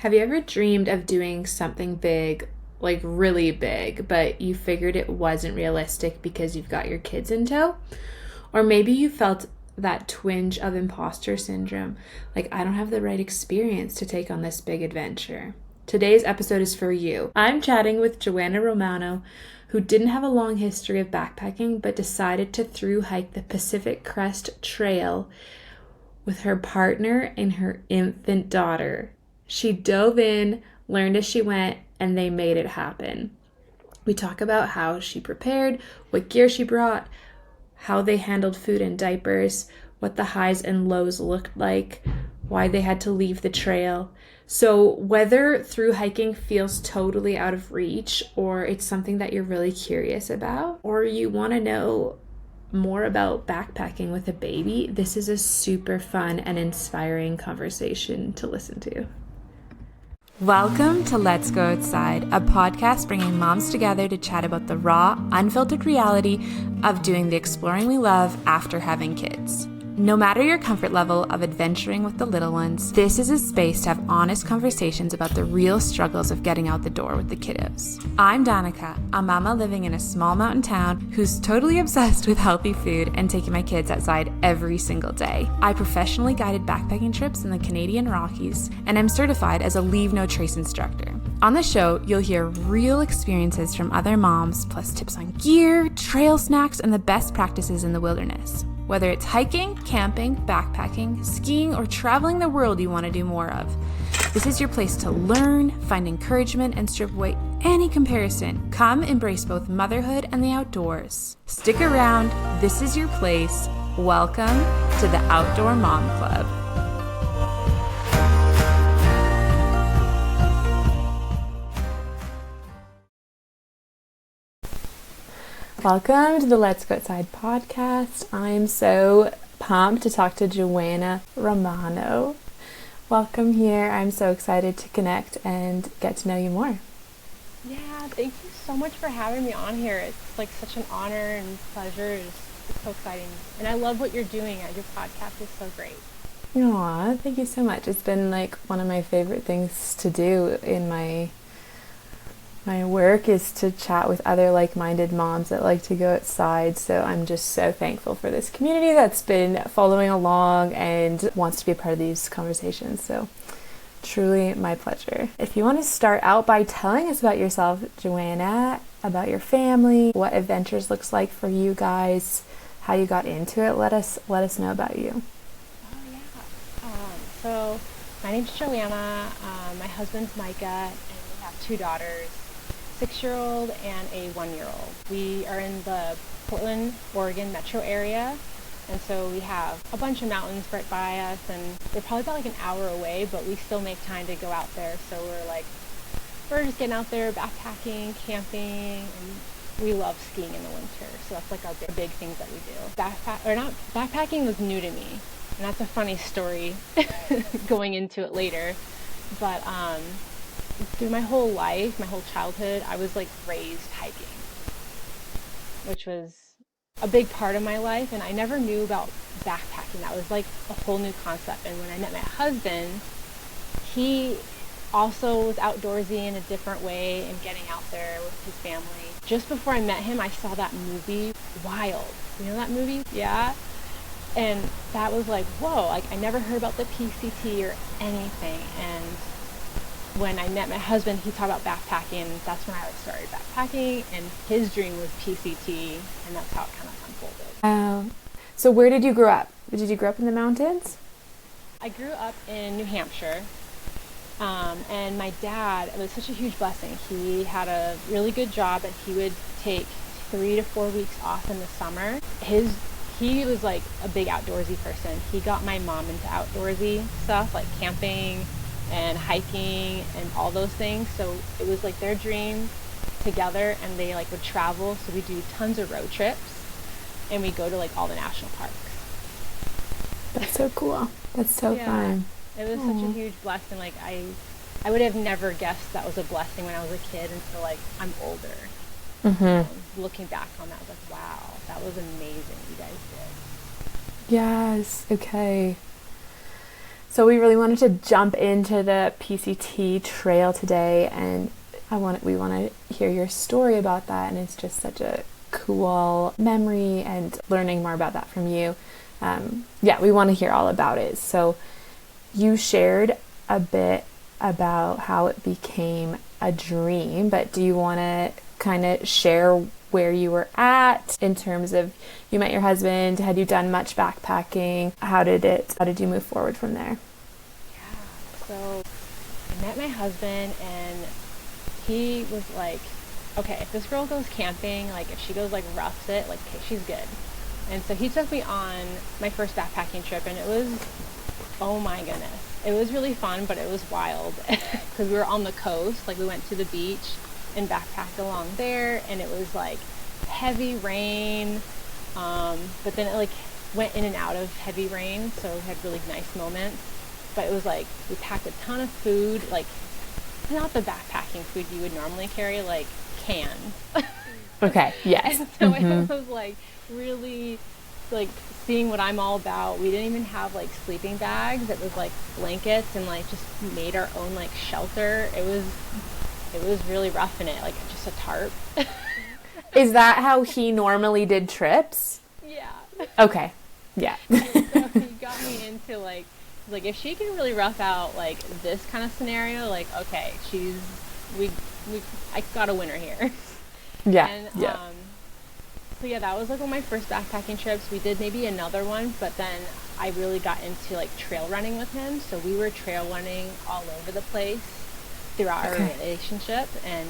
Have you ever dreamed of doing something big, like really big, but you figured it wasn't realistic because you've got your kids in tow? Or maybe you felt that twinge of imposter syndrome, like I don't have the right experience to take on this big adventure. Today's episode is for you. I'm chatting with Joanna Romano, who didn't have a long history of backpacking but decided to thru hike the Pacific Crest Trail with her partner and her infant daughter. She dove in, learned as she went, and they made it happen. We talk about how she prepared, what gear she brought, how they handled food and diapers, what the highs and lows looked like, why they had to leave the trail. So whether through hiking feels totally out of reach, or it's something that you're really curious about, or you want to know more about backpacking with a baby, this is a super fun and inspiring conversation to listen to. Welcome to Let's Go Outside, a podcast bringing moms together to chat about the raw, unfiltered reality of doing the exploring we love after having kids. No matter your comfort level of adventuring with the little ones, this is a space to have honest conversations about the real struggles of getting out the door with the kiddos. I'm Danica, a mama living in a small mountain town who's totally obsessed with healthy food and taking my kids outside every single day. I professionally guided backpacking trips in the Canadian Rockies, and I'm certified as a Leave No Trace instructor. On the show, you'll hear real experiences from other moms, plus tips on gear, trail snacks, and the best practices in the wilderness. Whether it's hiking, camping, backpacking, skiing, or traveling the world you want to do more of, this is your place to learn, find encouragement, and strip away any comparison. Come embrace both motherhood and the outdoors. Stick around. This is your place. Welcome to the Outdoor Mom Club. Welcome to the Let's Go Outside podcast. I'm so pumped to talk to Joanna Romano. Welcome here. I'm so excited to connect and get to know you more. Yeah, thank you so much for having me on here. It's like such an honor and pleasure. It's so exciting. And I love what you're doing. Your podcast is so great. Aw, thank you so much. It's been like one of my favorite things to do in my work is to chat with other like-minded moms that like to go outside. So I'm just so thankful for this community that's been following along and wants to be a part of these conversations. So truly my pleasure. If you want to start out by telling us about yourself, Joanna, about your family, what adventures looks like for you guys, how you got into it, let us know about you. Oh yeah. So my name's Joanna. My husband's Micah, and we have two daughters. 6-year-old and a 1-year-old. We are in the Portland, Oregon metro area, and so we have a bunch of mountains right by us, and they're probably about like an hour away, but we still make time to go out there. So we're just getting out there backpacking, camping, and we love skiing in the winter. So that's like our big things that we do. Backpacking was new to me, and that's a funny story going into it later, but through my whole life, my whole childhood, I was like raised hiking, which was a big part of my life, and I never knew about backpacking. That was like a whole new concept. And when I met my husband, he also was outdoorsy in a different way and getting out there with his family. Just before I met him, I saw that movie, Wild. You know that movie? Yeah. And that was like, whoa, like I never heard about the PCT or anything. And when I met my husband, he talked about backpacking. That's when I started backpacking, and his dream was PCT, and that's how it kind of unfolded. So where did you grow up? Did you grow up in the mountains? I grew up in New Hampshire, and my dad, it was such a huge blessing. He had a really good job, and he would take 3 to 4 weeks off in the summer. He was like a big outdoorsy person. He got my mom into outdoorsy stuff, like camping and hiking and all those things. So it was like their dream together, and they like would travel. So we do tons of road trips, and we go to like all the national parks. That's so cool. That's so fun. It was such a huge blessing. Like I would have never guessed that was a blessing when I was a kid until like I'm older. Looking back on that, I was like, wow, that was amazing. You guys did. Yes. Okay. So we really wanted to jump into the PCT trail today, and we want to hear your story about that, and it's just such a cool memory and learning more about that from you. We want to hear all about it. So you shared a bit about how it became a dream, but do you want to kind of share where you were at in terms of you met your husband? Had you done much backpacking? How did you move forward from there? Yeah, so I met my husband and he was like, okay, if this girl goes camping, like if she goes like roughs it, like okay, she's good. And so he took me on my first backpacking trip, and it was, oh my goodness, it was really fun, but it was wild because we were on the coast. Like we went to the beach and backpacked along there, and it was like heavy rain, but then it like went in and out of heavy rain, so we had really nice moments. But it was like we packed a ton of food, like not the backpacking food you would normally carry, like cans. Okay, yes. And so it was like really like seeing what I'm all about. We didn't even have like sleeping bags. It was like blankets and like just made our own like shelter. It was really rough in it, like just a tarp. Is that how he normally did trips? Yeah. Okay. Yeah. So he got me into like if she can really rough out like this kind of scenario, like okay, I got a winner here. Yeah. And yeah. so yeah, that was like one of my first backpacking trips. We did maybe another one, but then I really got into like trail running with him. So we were trail running all over the place throughout our relationship, and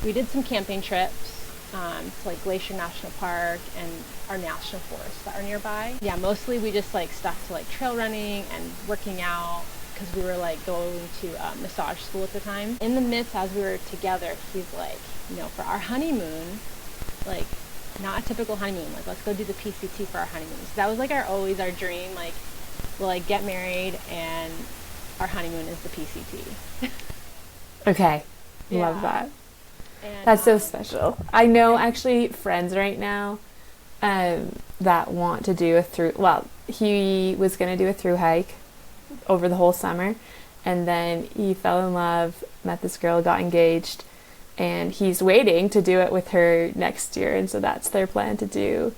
we did some camping trips to like Glacier National Park and our national forests that are nearby. Yeah, mostly we just like stuck to like trail running and working out because we were like going to massage school at the time. In the midst, as we were together, he's like, for our honeymoon, like not a typical honeymoon, like let's go do the PCT for our honeymoon. So that was like always our dream, like we'll like get married and our honeymoon is the PCT. Okay. Yeah. Love that. And, that's so special. I know actually friends right now that want to do he was going to do a thru hike over the whole summer, and then he fell in love, met this girl, got engaged, and he's waiting to do it with her next year, and so that's their plan to do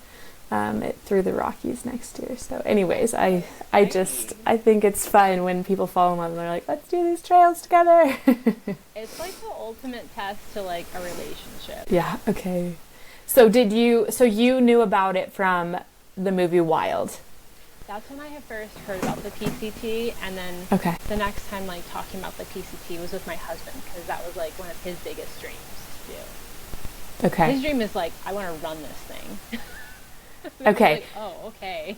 it through the Rockies next year. So anyways, I think it's fun when people fall in love and they're like, let's do these trails together. It's like the ultimate test to like a relationship. Yeah. Okay. So you knew about it from the movie Wild? That's when I had first heard about the PCT, and then the next time like talking about the PCT was with my husband, because that was like one of his biggest dreams to do. Okay. His dream is like, I want to run this thing. Okay. Like, oh, okay.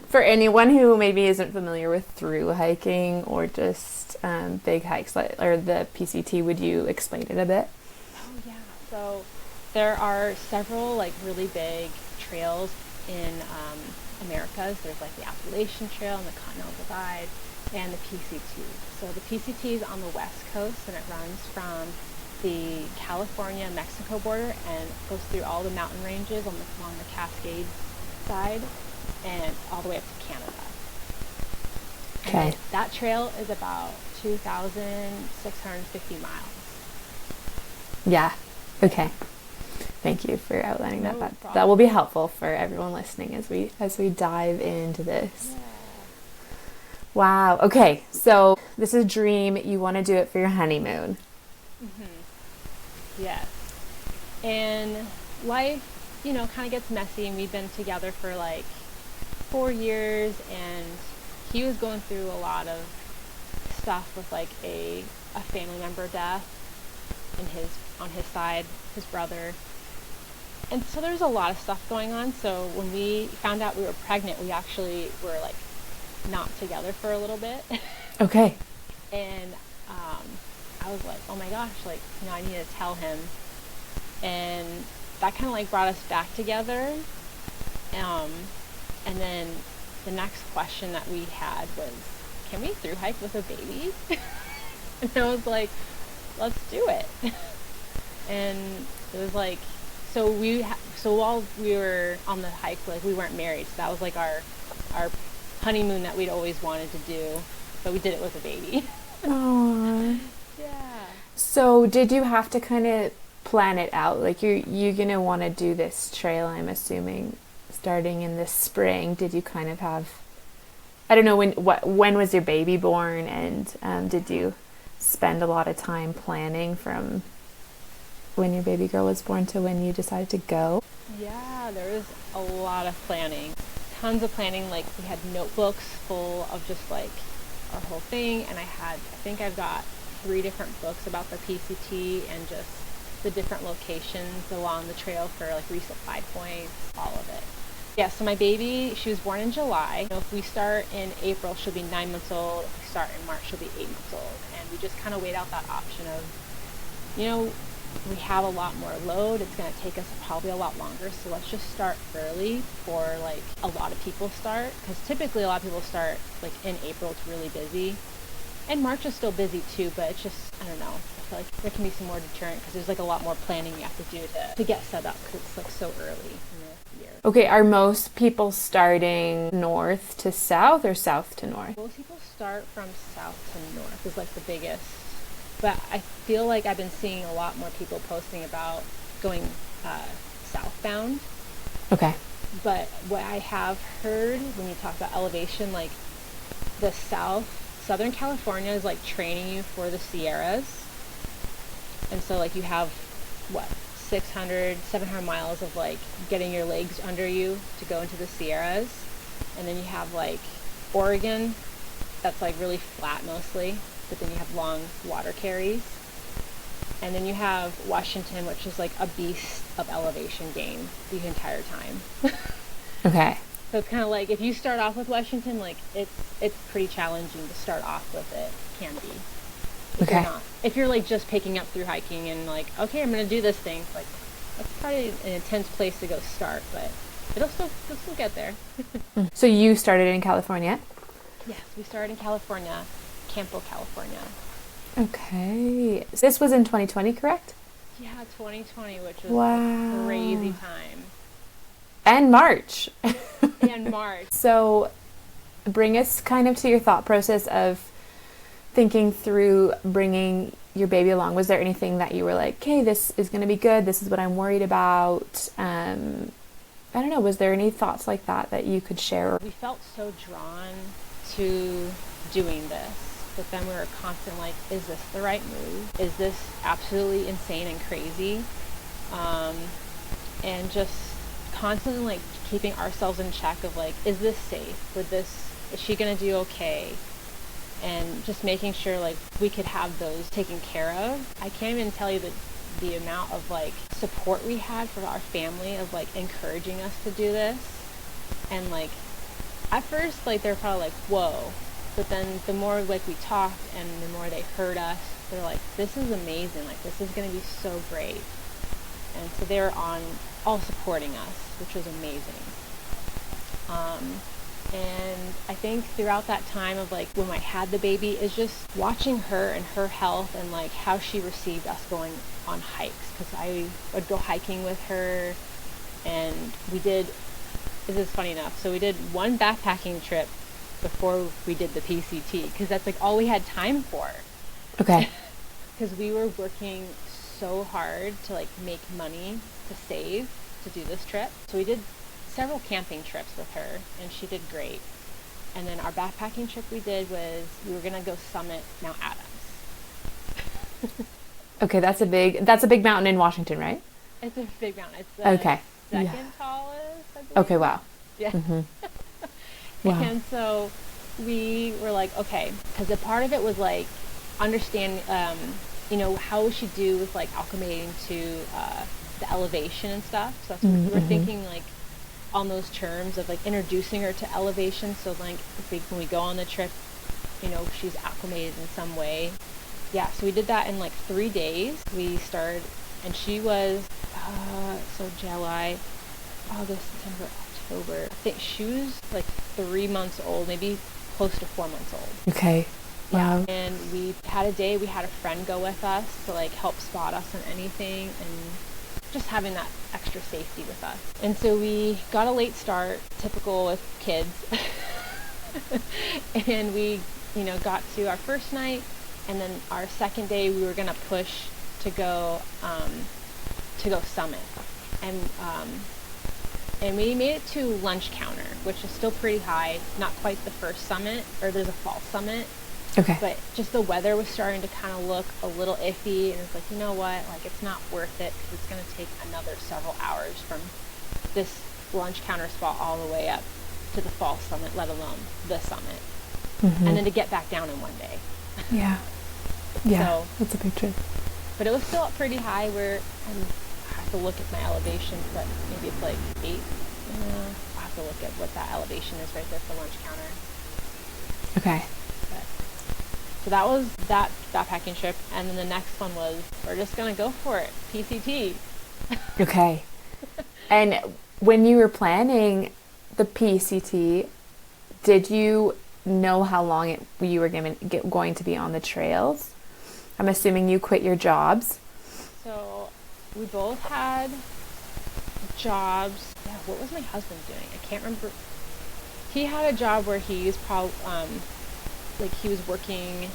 For anyone who maybe isn't familiar with thru hiking or just big hikes or the PCT, would you explain it a bit? Oh yeah. So there are several like really big trails in Americas. There's like the Appalachian Trail and the Continental Divide and the PCT. So the PCT is on the west coast, and it runs from the California-Mexico border and goes through all the mountain ranges along the Cascades side and all the way up to Canada. Okay. And that trail is about 2,650 miles. Yeah. Okay. Thank you for outlining that. No problem. That will be helpful for everyone listening as we dive into this. Yeah. Wow. Okay. So this is a dream. You want to do it for your honeymoon. Mm-hmm. Yes. And life, kind of gets messy, and we've been together for like 4 years, and he was going through a lot of stuff with like a family member death on his side, his brother. And so there's a lot of stuff going on. So when we found out we were pregnant, we actually were like not together for a little bit. Okay. And I was like, oh my gosh, like, I need to tell him. And that kind of like brought us back together. And then the next question that we had was, can we thru hike with a baby? And I was like, let's do it. And it was like, so while we were on the hike, like we weren't married, so that was like our honeymoon that we'd always wanted to do, but we did it with a baby. Aww. Yeah. So did you have to kind of plan it out? Like you're gonna want to do this trail, I'm assuming, starting in the spring. Did you kind of have, I don't know, when was your baby born, and did you spend a lot of time planning from when your baby girl was born to when you decided to go? Yeah, there was a lot of planning. Tons of planning. Like, we had notebooks full of just like our whole thing, and I think I've got 3 different books about the PCT and just the different locations along the trail for like resupply points, all of it. Yeah, so my baby, she was born in July. If we start in April, she'll be 9 months old. If we start in March, she'll be 8 months old. And we just kind of weighed out that option of, we have a lot more load. It's going to take us probably a lot longer. So let's just start early before like a lot of people start. Because typically a lot of people start like in April. It's really busy. And March is still busy too, but it's just, I don't know. I feel like there can be some more deterrent because there's like a lot more planning you have to do to get set up because it's like so early in the year. Okay, are most people starting north to south or south to north? Most people start from south to north is like the biggest. But I feel like I've been seeing a lot more people posting about going southbound. Okay. But what I have heard when you talk about elevation, like the Southern California is like training you for the Sierras. And so like you have 600, 700 miles of like getting your legs under you to go into the Sierras. And then you have like Oregon, that's like really flat mostly, but then you have long water carries. And then you have Washington, which is like a beast of elevation gain the entire time. Okay. So it's kind of like if you start off with Washington, like it's pretty challenging to start off with it. It can be. If you're like just picking up through hiking and like, okay, I'm gonna do this thing, like that's probably an intense place to go start, but it'll still get there. So you started in California? Yes, we started in California, Campo, California. Okay. This was in 2020, correct? Yeah, 2020, which was wow. a crazy time. And March. And March. So bring us kind of to your thought process of thinking through bringing your baby along. Was there anything that you were like, okay, this is going to be good, this is what I'm worried about? I don't know, was there any thoughts like that you could share? We felt so drawn to doing this, but then we were constant like, is this the right move? Is this absolutely insane and crazy? And just constantly like keeping ourselves in check of like, is this safe? Is she gonna do okay? And just making sure like we could have those taken care of. I can't even tell you the amount of like support we had from our family of like encouraging us to do this. And like at first like they're probably like, whoa, but then the more like we talked and the more they heard us, they're like, this is amazing, like this is gonna be so great. And so they were all supporting us, which was amazing. And I think throughout that time of like when I had the baby is just watching her and her health and like how she received us going on hikes, because I would go hiking with her, and this is funny enough, so we did one backpacking trip before we did the PCT because that's like all we had time for. Okay. Because we were working so hard to like make money to save to do this trip. So we did several camping trips with her, and she did great. And then our backpacking trip we did was we were gonna go summit Mount Adams. Okay, that's a big mountain in Washington, right? It's a big mountain. It's the second tallest, I believe. Okay, wow. Yeah. Mm-hmm. Wow. And so we were like, okay, because a part of it was like understand, how we should do with like acclimating to the elevation and stuff. So that's we were thinking like on those terms of like introducing her to elevation. So like when we go on the trip, she's acclimated in some way. Yeah, so we did that in like 3 days. We started, and she was, July, August, September, October. I think she was like 3 months old, maybe close to 4 months old. Okay. Wow. Yeah, and we had a friend go with us to like help spot us on anything, and just having that extra safety with us. And so we got a late start, typical with kids. And we, got to our first night, and then our second day we were gonna push to go summit, and and we made it to lunch counter, which is still pretty high, not quite the first summit, or there's a fall summit, Okay. but just the weather was starting to kind of look a little iffy, and it's like, you know what, like it's not worth it because it's going to take another several hours from this lunch counter spot all the way up to the fall summit, let alone the summit, and then to get back down in one day. Yeah. Yeah. So, that's a big trip. but it was still up pretty high where I have to look at my elevation, but maybe it's like 8. I'll have to look at what that elevation is right there for lunch counter. Okay. So that was that backpacking trip, and then the next one was, we're just gonna go for it, PCT. Okay. And when you were planning the PCT, did you know how long you were going to be on the trails? I'm assuming you quit your jobs. So we both had jobs. Yeah, what was my husband doing? I can't remember. He had a job where he was probably like he was working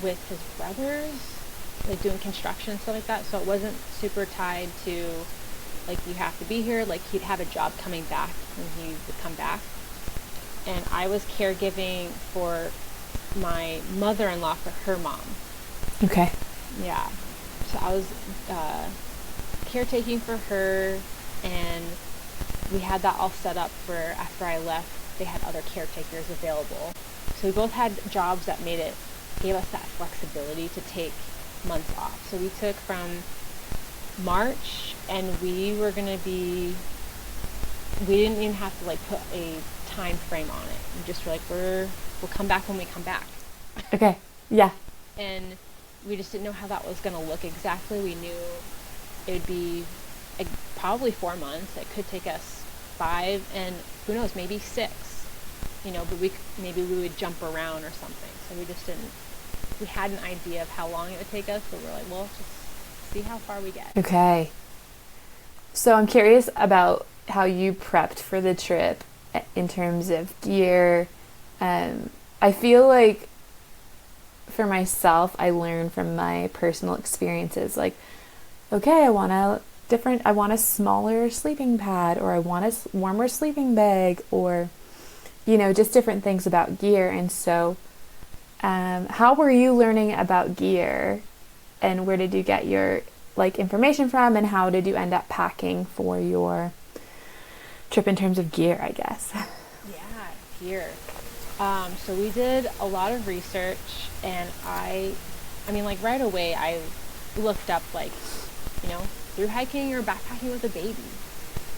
with his brothers, like doing construction and stuff like that. So it wasn't super tied to like you have to be here. Like he'd have a job coming back when he would come back. And I was caregiving for my mother-in-law for her mom. Okay. Yeah. So I was caretaking for her, and we had that all set up where after I left, they had other caretakers available. So we both had jobs that gave us that flexibility to take months off. So we took from March, and we didn't even have to like put a time frame on it. We just were like, we'll come back when we come back. Okay. Yeah. And we just didn't know how that was going to look exactly. We knew it would be like probably 4 months. It could take us 5, and who knows, maybe 6. But maybe we would jump around or something. So we had an idea of how long it would take us, but we're like, well, just see how far we get. Okay. So I'm curious about how you prepped for the trip in terms of gear. I feel like for myself, I learned from my personal experiences, like, okay, I want a smaller sleeping pad, or I want a warmer sleeping bag, or, just different things about gear. And so, how were you learning about gear, and where did you get your information from, and how did you end up packing for your trip in terms of gear, I guess? Yeah, gear. So we did a lot of research, and I mean, like right away, I looked up through hiking or backpacking with a baby.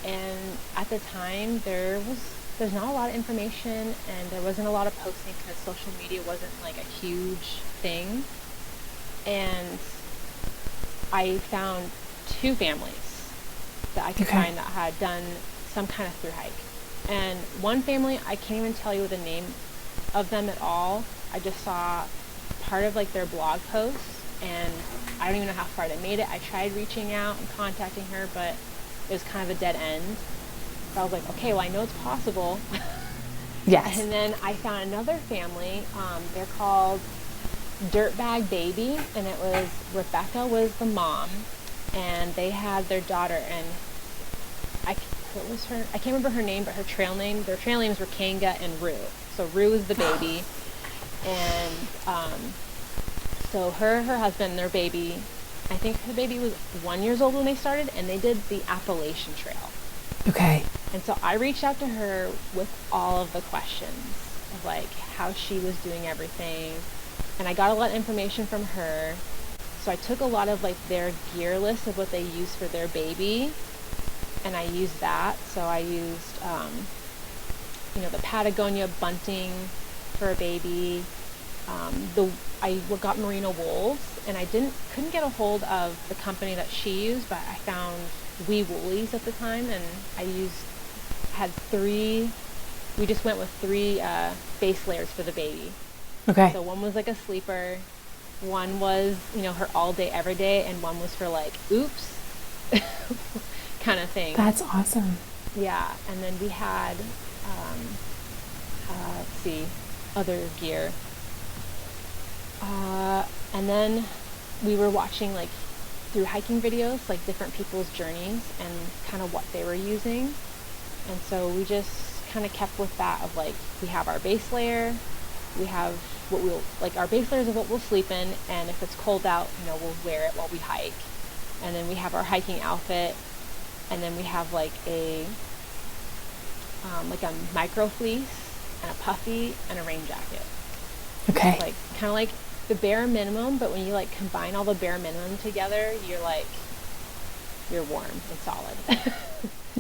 And at the time, there's not a lot of information, and there wasn't a lot of posting because social media wasn't like a huge thing. And I found 2 families that I could find that had done some kind of through hike. And one family, I can't even tell you the name of them at all. I just saw part of their blog posts, and I don't even know how far they made it. I tried reaching out and contacting her, but it was kind of a dead end. So I was like, okay, well, I know it's possible. Yes. And then I found another family. They're called Dirtbag Baby, and Rebecca was the mom, and they had their daughter, and I can't remember her name, but their trail names were Kanga and Rue. So Rue is the baby, and so her husband, their baby, I think her baby was 1 year old when they started, and they did the Appalachian Trail. Okay. And so I reached out to her with all of the questions of how she was doing everything, and I got a lot of information from her. So I took a lot of their gear list of what they use for their baby, and I used that. So I used the Patagonia bunting for a baby. I got merino wools, and I couldn't get a hold of the company that she used, but I found Wee Woolies at the time, and we just went with 3 base layers for the baby. Okay. So one was a sleeper, one was her all day every day, and one was for oops kind of thing. That's awesome. Yeah. And then we had let's see, other gear. And then we were watching like through hiking videos, like different people's journeys and kind of what they were using. And so we just kind of kept with that of like, we have our base layer, we have what we'll, like our base layers of what we'll sleep in. And if it's cold out, we'll wear it while we hike. And then we have our hiking outfit. And then we have like a micro fleece and a puffy and a rain jacket. Okay. Like kind of like the bare minimum, but when you like combine all the bare minimum together, you're warm and solid.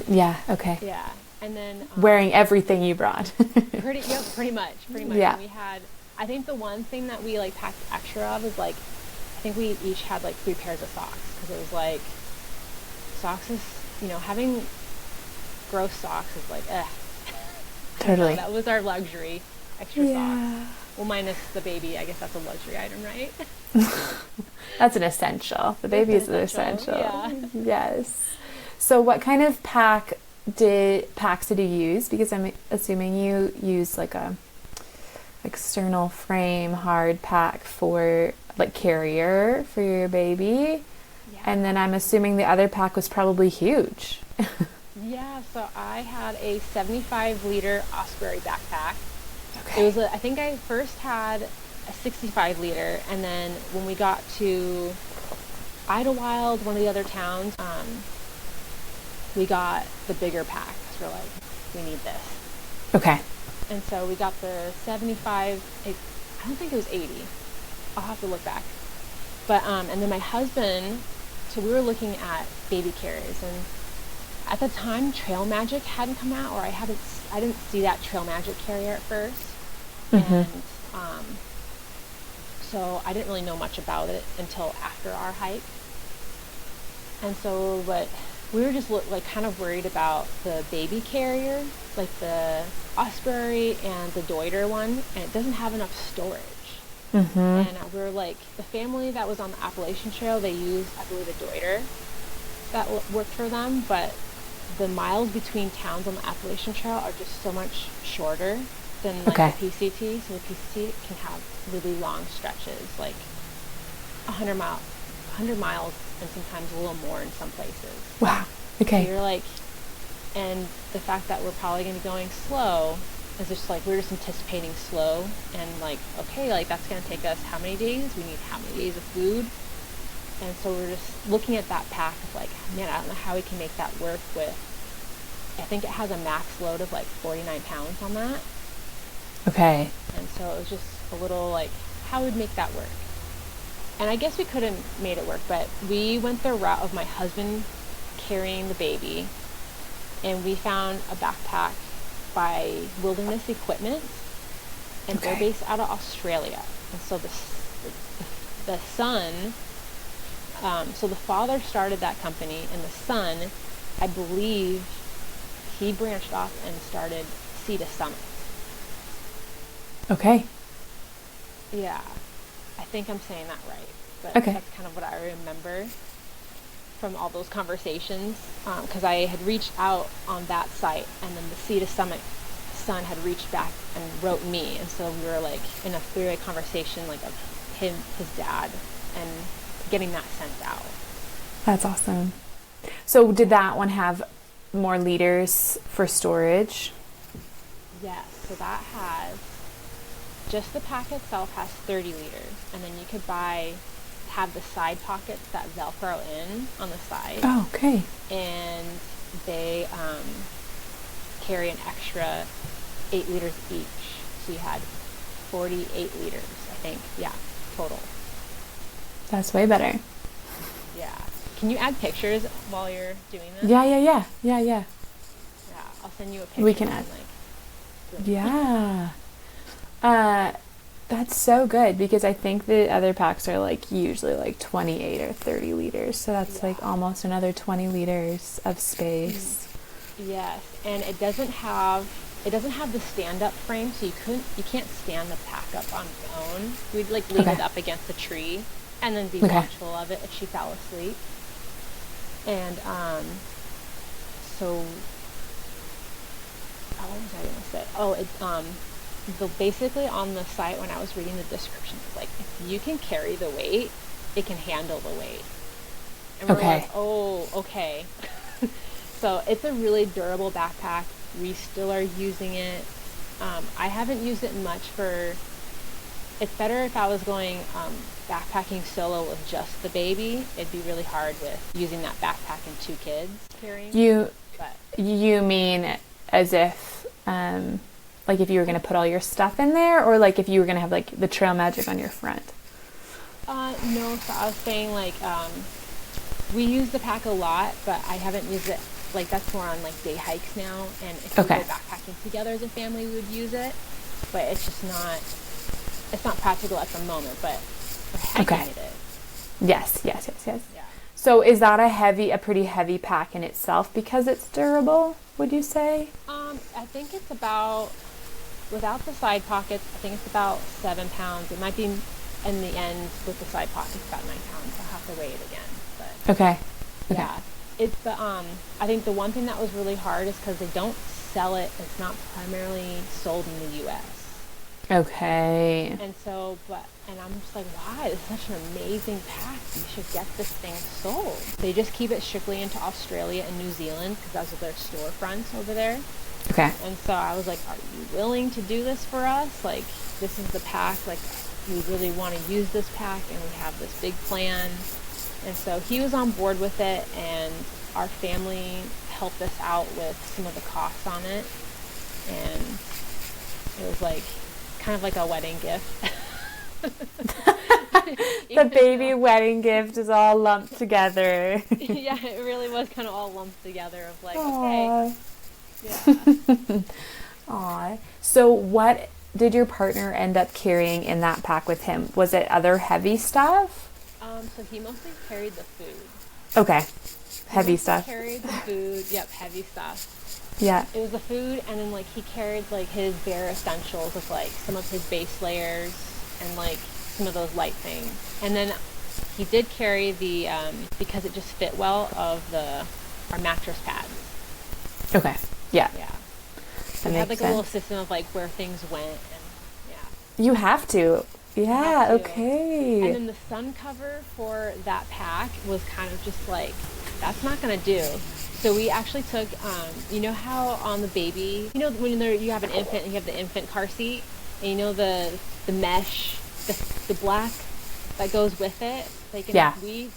Yeah. Okay. Yeah. And then wearing everything you brought. pretty much. Yeah. And we had, I think the one thing that we like packed extra of is like, I think we each had like 3 pairs of socks, because it was like, socks is, having gross socks is like, Totally. That was our luxury, extra socks. Well, minus the baby, I guess that's a luxury item, right? That's an essential. The baby is an essential. Yeah. Yes. So what kind of packs did you use? Because I'm assuming you use like a external frame hard pack for like carrier for your baby. Yeah. And then I'm assuming the other pack was probably huge. Yeah, so I had a 75-liter Osprey backpack. Okay. It was I think I first had a 65-liter, and then when we got to Idlewild, one of the other towns, we got the bigger pack, because we're like, we need this. Okay. And so we got the 75, I don't think it was 80. I'll have to look back. But, and then my husband, so we were looking at baby carriers, and at the time, Trail Magic hadn't come out, or I didn't see that Trail Magic carrier at first. Mm-hmm. And so I didn't really know much about it until after our hike. And so, but we were just kind of worried about the baby carrier, like the Osprey and the Deuter one, and it doesn't have enough storage. Mm-hmm. And we were like, the family that was on the Appalachian Trail, they used, I believe, a Deuter that worked for them, but the miles between towns on the Appalachian Trail are just so much shorter than like the PCT. So the PCT can have really long stretches, like 100 miles, and sometimes a little more in some places. Wow. Okay. So you're like, and the fact that we're probably going to be going slow is just like, we're just anticipating slow, and like, okay, like that's going to take us how many days? We need how many days of food? And so we're just looking at that pack of like, man, I don't know how we can make that work with, I think it has a max load of like 49 pounds on that. Okay. And so it was just a little like, how would make that work? And I guess we could have made it work, but we went the route of my husband carrying the baby, and we found a backpack by Wilderness Equipment, and they're based out of Australia. And so the son, so the father started that company, and the son, I believe, he branched off and started Sea to Summit. Okay. Yeah, I think I'm saying that right. But that's kind of what I remember from all those conversations, because I had reached out on that site, and then the Sea to Summit son had reached back and wrote me, and so we were like in a three-way conversation, like of him, his dad, and getting that sent out. That's awesome. So did that one have more liters for storage? Yes, so that has, just the pack itself has 30 liters, and then you could have the side pockets that Velcro in on the side. Oh, okay. And they carry an extra 8 liters each. So you had 48 liters, I think. Yeah, total. That's way better. Yeah. Can you add pictures while you're doing this? Yeah. Yeah, I'll send you a picture. We can add. Yeah. That's so good, because I think the other packs are like usually like 28 or 30 liters. So that's like almost another 20 liters of space. Yes. And it doesn't have the stand-up frame, so you can't stand the pack up on its own. We'd like lean it up against a tree and then be watchful of it if she fell asleep. And so what was I gonna say? basically on the site when I was reading the description, it's like, if you can carry the weight, it can handle the weight. And we're Okay. like, oh, okay. So it's a really durable backpack. We still are using it. I haven't used it much for, it's better if I was going backpacking solo with just the baby. It'd be really hard with using that backpack and 2 kids carrying. But You mean as if, like if you were going to put all your stuff in there, or like if you were going to have like the Trail Magic on your front? no, so I was saying like, we use the pack a lot, but I haven't used it, like that's more on like day hikes now, and if we Okay. go backpacking together as a family, we would use it, but it's just not, it's not practical at the moment, but for hiking Okay. it is. Yes. Yeah. So is that a pretty heavy pack in itself because it's durable, would you say? I think it's about, without the side pockets, I think it's about 7 pounds. It might be in the end with the side pockets about 9 pounds. I'll have to weigh it again. But Okay. yeah, it's the I think the one thing that was really hard is because they don't sell it. It's not primarily sold in the U.S. Okay. And so, and I'm just like, why? This is such an amazing pack. You should get this thing sold. They just keep it strictly into Australia and New Zealand because those are their storefronts over there. Okay. And so I was like, are you willing to do this for us? Like, this is the pack. Like, we really want to use this pack and we have this big plan. And so he was on board with it, and our family helped us out with some of the costs on it. And it was like, kind of like a wedding gift. The baby wedding gift is all lumped together. Yeah, it really was kind of all lumped together of like, Aww. okay. Yeah. Aw. So what did your partner end up carrying in that pack with him? Was it other heavy stuff? So he mostly carried the food. Okay. Heavy He stuff. carried the food. Yep, heavy stuff. Yeah. It was the food, and then like he carried like his bare essentials of like some of his base layers and like some of those light things. And then he did carry the because it just fit well of our mattress pads. Okay. Yeah. Yeah. That We had makes like a little sense. system of like where things went, and yeah. You have to. Yeah, have to. okay. And then the sun cover for that pack was kind of just like, that's not gonna do. So we actually took, you know how on the baby, you know when you have an infant and you have the infant car seat, and you know the mesh, the black that goes with it. Like, Yeah. we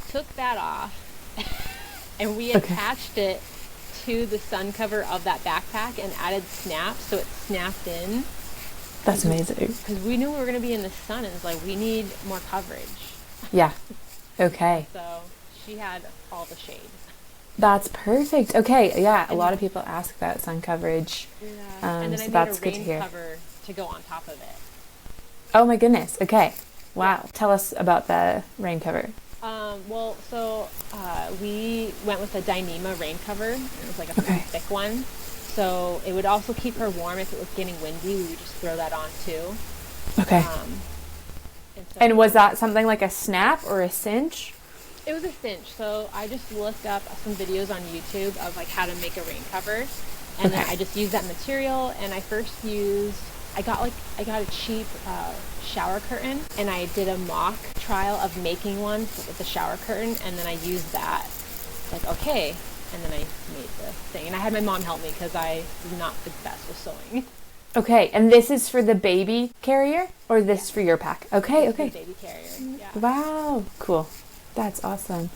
took that off, and we Okay. attached it to the sun cover of that backpack and added snaps, so it snapped in. That's amazing. Because we knew we were going to be in the sun, and it's like, we need more coverage. Yeah. Okay. So she had all the shade. That's perfect. Okay. Yeah. A lot of people ask about sun coverage. And then So I made that's a good to rain hear. cover to go on top of it. Oh my goodness. Okay. Wow. Tell us about the rain cover. We went with a Dyneema rain cover. It was like a pretty Okay. thick one. So it would also keep her warm if it was getting windy. We would just throw that on too. Okay. So And was that something like a snap or a cinch? It was a cinch. So I just looked up some videos on YouTube of like how to make a rain cover, and then Okay. I just used that material. And I got a cheap shower curtain, and I did a mock trial of making one with the shower curtain, and then I used that. Like, okay, and then I made the thing, and I had my mom help me because I was not the best with sewing. Okay. And this is for the baby carrier, or this is for your pack? Okay. It's a Okay. baby carrier. Yeah. Wow. Cool. That's awesome.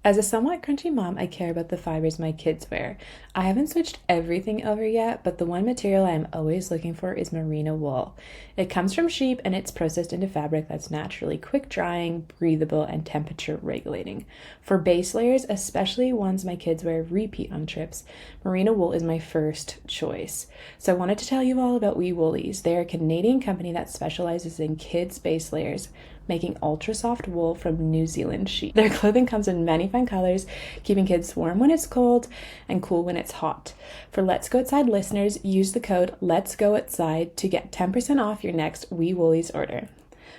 As a somewhat crunchy mom, I care about the fibers my kids wear. I haven't switched everything over yet, but the one material I am always looking for is merino wool. It comes from sheep and it's processed into fabric that's naturally quick drying, breathable, and temperature regulating. For base layers, especially ones my kids wear repeat on trips, merino wool is my first choice. So I wanted to tell you all about Wee Woolies. They're a Canadian company that specializes in kids' base layers, making ultra soft wool from New Zealand sheep. Their clothing comes in many fun colors, keeping kids warm when it's cold and cool when it's hot. For Let's Go Outside listeners, use the code Let's Go Outside to get 10% off your next Wee Woolies order.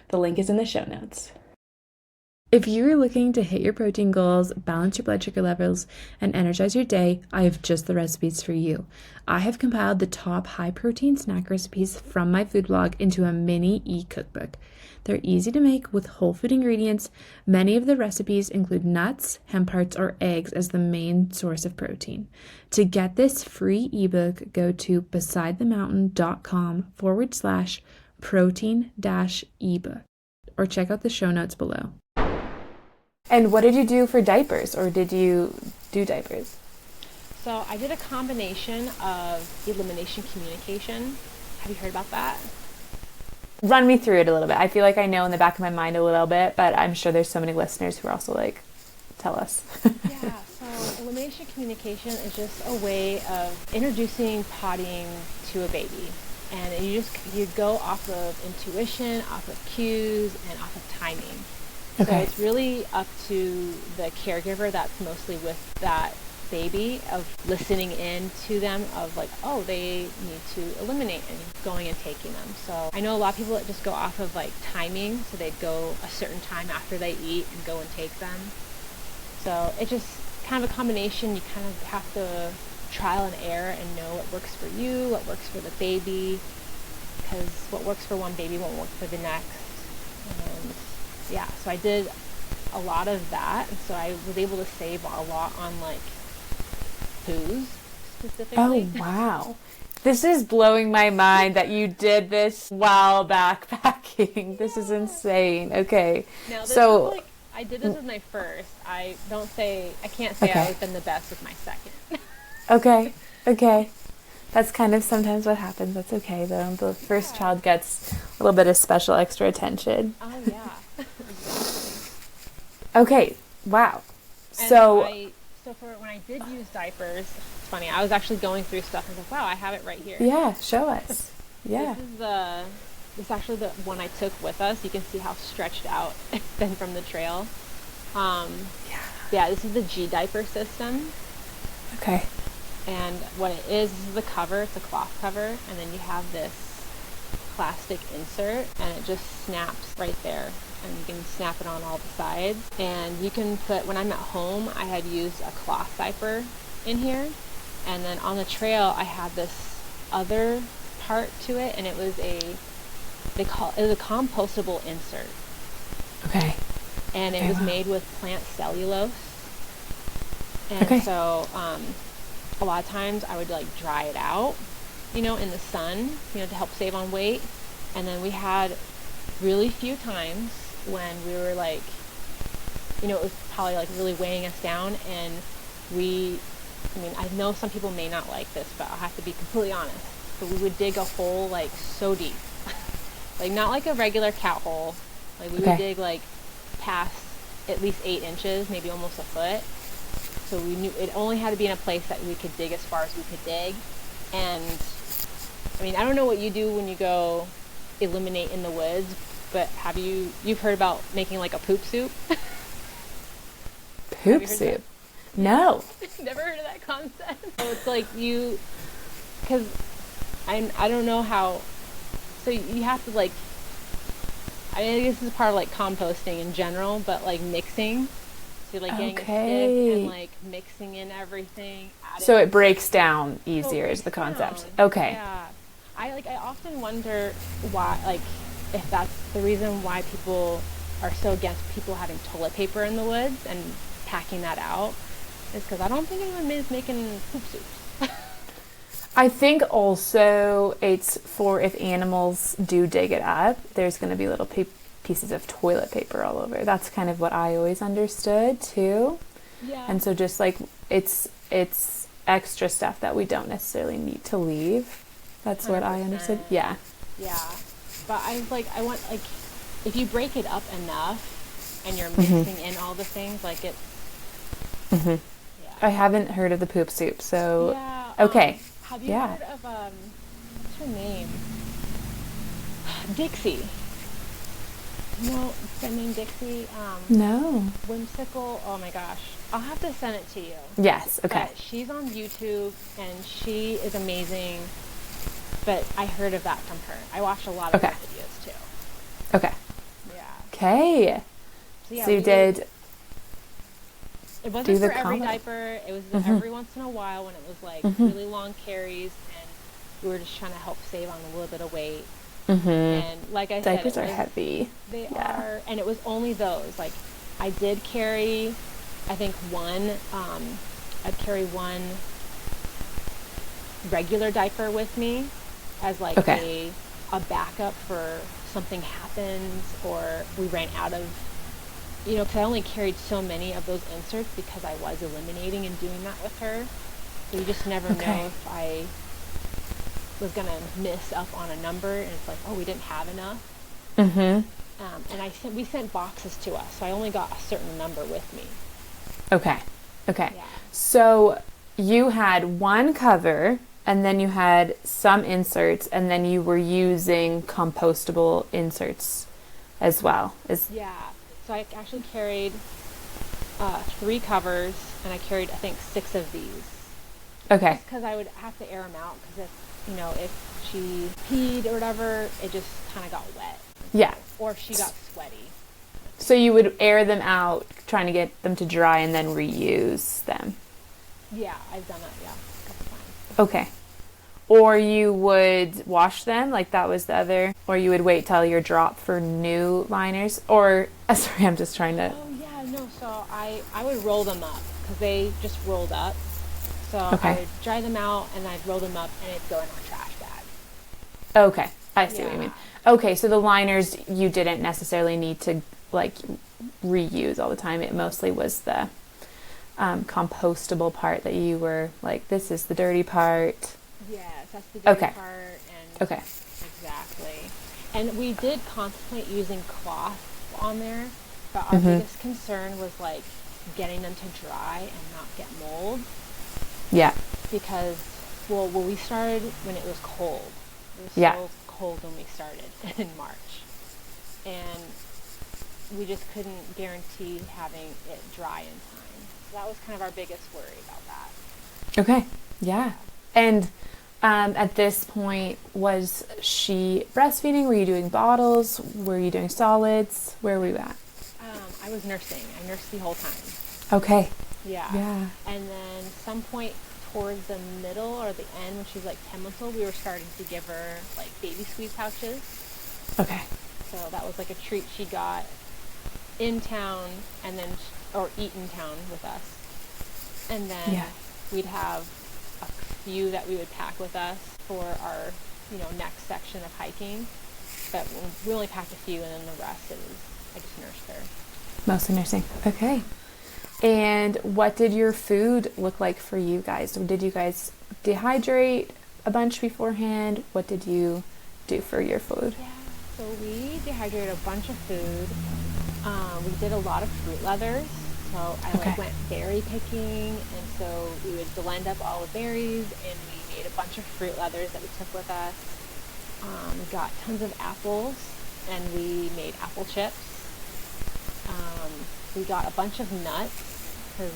The link is in the show notes. If you're looking to hit your protein goals, balance your blood sugar levels, and energize your day, I have just the recipes for you. I have compiled the top high protein snack recipes from my food blog into a mini e-cookbook. They're easy to make with whole food ingredients. Many of the recipes include nuts, hemp hearts, or eggs as the main source of protein. To get this free ebook, go to besidethemountain.com/protein-ebook or check out the show notes below. And what did you do for diapers, or did you do diapers? So I did a combination of elimination communication. Have you heard about that? Run me through it a little bit. I feel like I know in the back of my mind a little bit, but I'm sure there's so many listeners who are also like, tell us. Yeah, so elimination communication is just a way of introducing pottying to a baby. And you go off of intuition, off of cues, and off of timing. Okay. So it's really up to the caregiver that's mostly with that baby of listening in to them of like, oh, they need to eliminate, and going and taking them. So I know a lot of people that just go off of like timing, so they'd go a certain time after they eat and go and take them. So it's just kind of a combination. You kind of have to trial and error and know what works for you, what works for the baby, because what works for one baby won't work for the next. And yeah, so I did a lot of that, and so I was able to save a lot on like poos specifically. Oh wow, this is blowing my mind that you did this while backpacking. This is insane. Okay, now this so is like, I did this with my first. I can't say I've been the best with my second. Okay. That's kind of sometimes what happens. That's okay though. The first child gets a little bit of special extra attention. Oh yeah. Exactly. Okay. Wow. And So for when I did use diapers, it's funny. I was actually going through stuff and I was like, wow, I have it right here. Yeah, show us. Yeah. This is actually the one I took with us. You can see how stretched out it's been from the trail. Yeah, this is the G diaper system. Okay. And what it is the cover. It's a cloth cover, and then you have this plastic insert, and it just snaps right there, and you can snap it on all the sides. And you can put, when I'm at home, I had used a cloth diaper in here, and then on the trail I had this other part to it, and it was a compostable insert. Okay. And it was made with plant cellulose. And so a lot of times I would like dry it out, in the sun, to help save on weight. And then we had really few times when we were like, it was probably like really weighing us down, and I know some people may not like this, but I'll have to be completely honest. But we would dig a hole like so deep, like not like a regular cat hole. Like we would dig like past at least 8 inches, maybe almost a foot. So we knew it only had to be in a place that we could dig as far as we could dig. And I don't know what you do when you go eliminate in the woods, but you've heard about making like a poop soup? Poop soup? No. Never heard of that concept. So it's like because I don't know how, so you have to like, I guess this is part of like composting in general, but like mixing. So like getting a stick and like mixing in everything. So it breaks down easier is the concept. Okay. Yeah. I often wonder why, like, if that's the reason why people are so against people having toilet paper in the woods and packing that out, is because I don't think anyone is making poop soups. I think also it's for if animals do dig it up, there's going to be little pieces of toilet paper all over. That's kind of what I always understood too. Yeah. And so just like it's extra stuff that we don't necessarily need to leave. That's 100%. What I understood. Yeah. Yeah. But I was like, I want, like, if you break it up enough and you're mixing in all the things, like it. Yeah. I haven't heard of the poop soup, so. Yeah. Okay. Have you heard of, what's her name? Dixie. No, the name Dixie. No. Whimsical. Oh my gosh. I'll have to send it to you. Yes. Okay. But she's on YouTube and she is amazing. But I heard of that from her. I watched a lot of her videos too. Okay. Yeah. Okay. So yeah, So you did it do wasn't the for every combo. diaper. It was every once in a while when it was like really long carries and we were just trying to help save on a little bit of weight. And like I said, Diapers are heavy. they Yeah. are, and it was only those. Like I did carry, I think I'd carry one regular diaper with me as like Okay. a backup for something happens or we ran out of, because I only carried so many of those inserts because I was eliminating and doing that with her. So you just never know Okay. if I was going to miss up on a number and it's like, oh, we didn't have enough. And we sent boxes to us, so I only got a certain number with me. Okay. Okay. Yeah. So you had one cover and then you had some inserts and then you were using compostable inserts as well. Yeah. So I actually carried 3 covers and I carried, I think, 6 of these. Okay. Because I would have to air them out because if she peed or whatever, it just kind of got wet. Yeah. Or if she got sweaty. So you would air them out, trying to get them to dry and then reuse them. Yeah, I've done that, a couple times. Okay. Or you would wash them, like that was the other, or you would wait till you're dropped for new liners, or, sorry, I'm just trying to. Oh, yeah, no, so I would roll them up because they just rolled up. So Okay. I would dry them out and I'd roll them up and it'd go in our trash bag. Okay, I see what you Yeah. mean. Okay, so the liners you didn't necessarily need to like reuse all the time. It mostly was the compostable part that you were like, this is the dirty part. Yes, that's the dirty Okay. part. And Okay. exactly. And we did contemplate using cloth on there, but our biggest concern was like getting them to dry and not get mold. Yeah. Because, well, we started when it was cold. It was Yeah. so cold when we started in March. And we just couldn't guarantee having it dry in time. So that was kind of our biggest worry about that. Okay. Yeah. And at this point, was she breastfeeding? Were you doing bottles? Were you doing solids? Where were you at? I was nursing. I nursed the whole time. Okay. Yeah. Yeah. And then some point towards the middle or the end when she was like 10 months old, we were starting to give her like baby squeeze pouches. Okay. So that was like a treat she got in town and then, or eat in town with us. And then we'd have a few that we would pack with us for our, next section of hiking. But we only packed a few and then the rest I just nursed her. Mostly nursing. Okay. And what did your food look like for you guys? Did you guys dehydrate a bunch beforehand? What did you do for your food? Yeah, so we dehydrated a bunch of food. We did a lot of fruit leathers. So I went berry picking, and so we would blend up all the berries, and we made a bunch of fruit leathers that we took with us. We got tons of apples, and we made apple chips. We got a bunch of nuts. And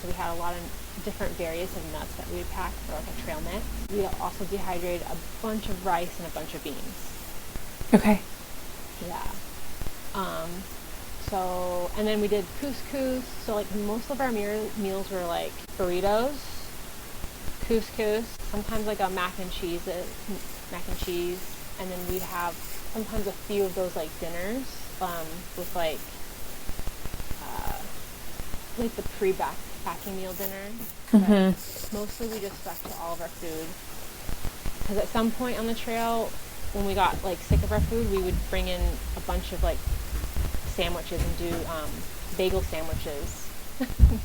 so we had a lot of different various of nuts that we would pack for like a trail mix. We also dehydrated a bunch of rice and a bunch of beans. Okay. Yeah. And then we did couscous. So like most of our meals were like burritos, couscous, sometimes like a mac and cheese, and then we'd have sometimes a few of those like dinners with like the pre-packing meal dinner. But mostly we just stuck to all of our food. Because at some point on the trail, when we got like sick of our food, we would bring in a bunch of like sandwiches and do bagel sandwiches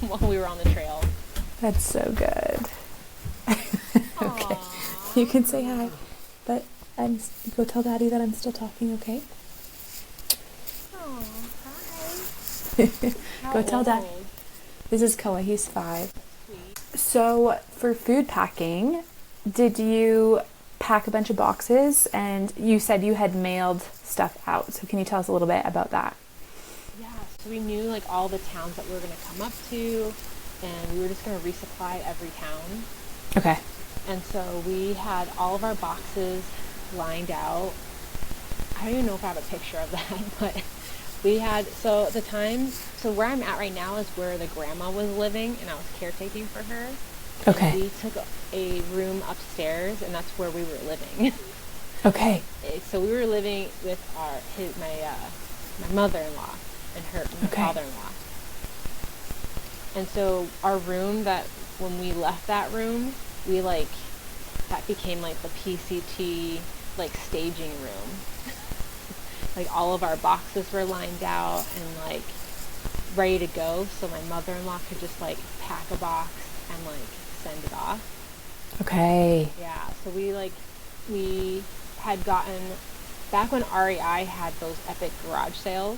while we were on the trail. That's so good. Okay. You can say hi, but go tell Daddy that I'm still talking, okay? Oh, hi. Go tell Dad. This is Koa, he's 5. Sweet. So for food packing, did you pack a bunch of boxes? And you said you had mailed stuff out. So can you tell us a little bit about that? Yeah, so we knew like all the towns that we were going to come up to, and we were just going to resupply every town. Okay. And so we had all of our boxes lined out. I don't even know if I have a picture of that, but So at the time, so where I'm at right now is where the grandma was living, and I was caretaking for her. And Okay. we took a room upstairs, and that's where we were living. Okay. So we were living with my mother-in-law and my Okay. father-in-law. And so our room, that when we left that room, we like that became like the PCT like staging room. Like all of our boxes were lined out and like ready to go, so my mother-in-law could just like pack a box and like send it off. Okay. Yeah, so we had gotten back when REI had those epic garage sales.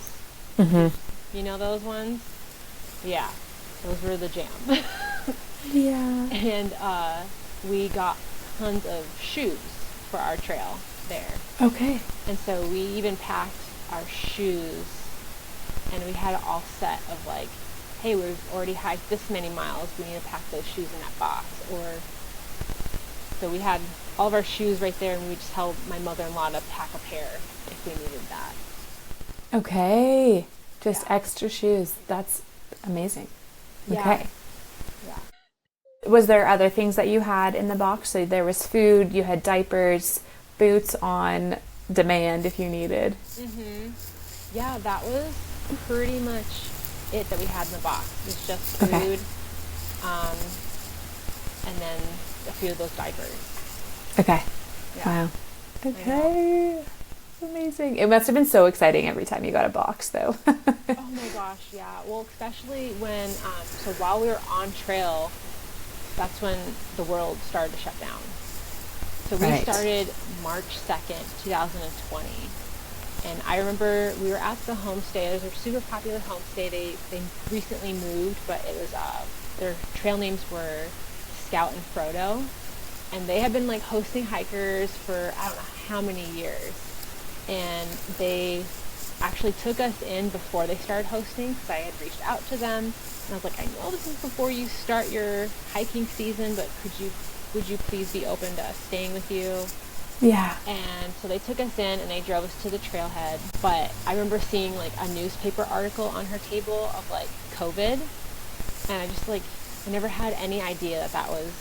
Mm-hmm. You know those ones? Yeah, those were the jam. Yeah. And we got tons of shoes for our trail there. Okay. And so we even packed our shoes, and we had it all set of like, hey, we've already hiked this many miles, we need to pack those shoes in that box. Or so we had all of our shoes right there, and we just held my mother-in-law to pack a pair if we needed that. Okay. Just Yeah. extra shoes. That's amazing. Yeah. Okay. Yeah. Was there other things that you had in the box? So there was food, you had diapers, boots on demand if you needed. Yeah, that was pretty much it that we had in the box. It was just food, Okay. And then a few of those diapers. Okay. Yeah. Wow. Okay. Amazing. It must have been so exciting every time you got a box, though. Oh my gosh, yeah. Well, especially when, so while we were on trail, that's when the world started to shut down. So we Right. started March 2nd, 2020. And I remember we were at the homestay. It was a super popular homestay. They recently moved, but it was, their trail names were Scout and Frodo. And they had been like hosting hikers for I don't know how many years. And they actually took us in before they started hosting, because I had reached out to them. And I was like, I know this is before you start your hiking season, but would you please be open to us staying with you? Yeah. And so they took us in and they drove us to the trailhead. But I remember seeing like a newspaper article on her table of like COVID. And I just like, I never had any idea that was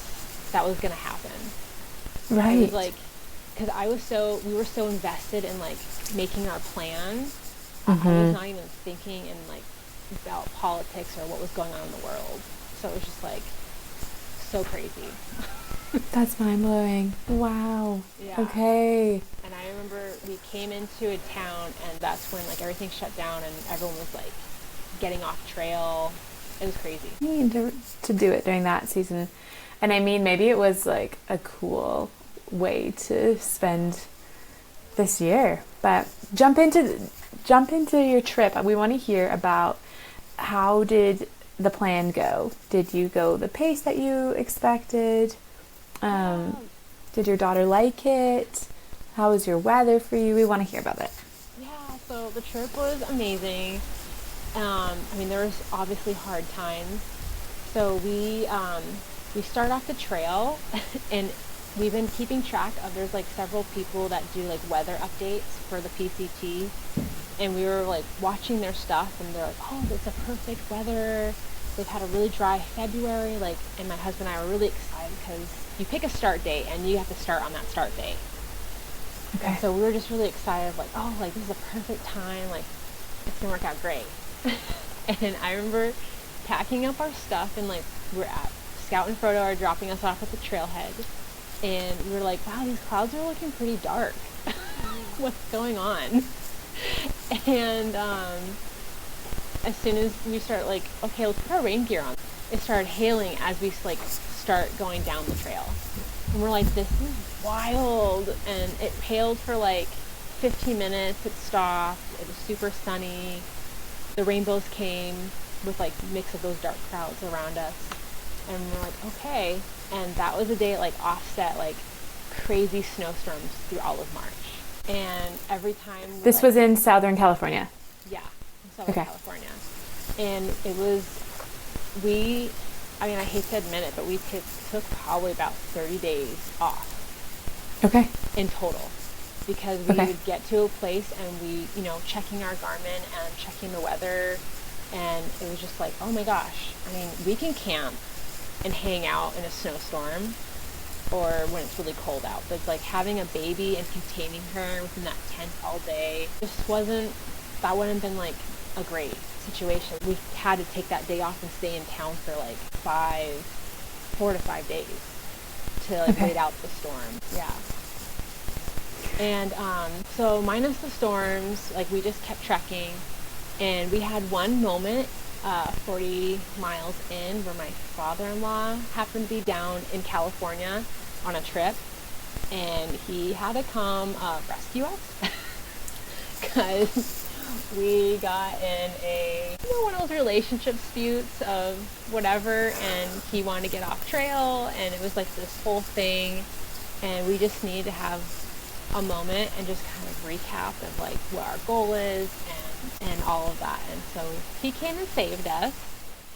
going to happen. Right. I was like, because we were so invested in like making our plan. I was not even thinking in like about politics or what was going on in the world. So it was just like so crazy. That's mind-blowing. Wow. Yeah. Okay. And I remember we came into a town, and that's when like everything shut down and everyone was like getting off trail. It was crazy. You need to do it during that season. And I mean, maybe it was like a cool way to spend this year. But jump into your trip. We want to hear about, how did the plan go? Did you go the pace that you expected? Did your daughter like it? How was your weather for you? We want to hear about it. Yeah, so the trip was amazing. I mean, there was obviously hard times. So we start off the trail, and we've been keeping track of, there's like several people that do like weather updates for the PCT, and we were like watching their stuff, and they're like, oh, it's a perfect weather. They've had a really dry February, like, and my husband and I were really excited because you pick a start date and you have to start on that start date. Okay. And so we were just really excited, like, oh, like this is a perfect time, like it's gonna work out great. And I remember packing up our stuff, and like we're at Scout and Frodo are dropping us off at the trailhead, and we were like, wow, these clouds are looking pretty dark. What's going on? And as soon as we start like, okay, let's put our rain gear on, it started hailing as we like start going down the trail. And we're like, this is wild. And it hailed for like 15 minutes. It stopped. It was super sunny. The rainbows came with like mix of those dark clouds around us. And we're like, okay. And that was a day it like offset like crazy snowstorms through all of March. And every time This was in Southern California. Yeah, in Southern Okay. California. And it was, I mean, I hate to admit it, but we took probably about 30 days off Okay. in total. because we Okay. would get to a place and we, checking our Garmin and checking the weather, and it was just like, oh my gosh, I mean, we can camp and hang out in a snowstorm or when it's really cold out, but it's like having a baby and containing her within that tent all day that wouldn't have been like a great situation. We had to take that day off and stay in town for like 4 to 5 days to like wait out the storm. Yeah. And so minus the storms, like we just kept trekking, and we had one moment 40 miles in where my father-in-law happened to be down in California on a trip, and he had to come rescue us because we got in one of those relationship disputes of whatever, and he wanted to get off trail, and it was like this whole thing, and we just needed to have a moment and just kind of recap of like what our goal is and all of that. And so he came and saved us.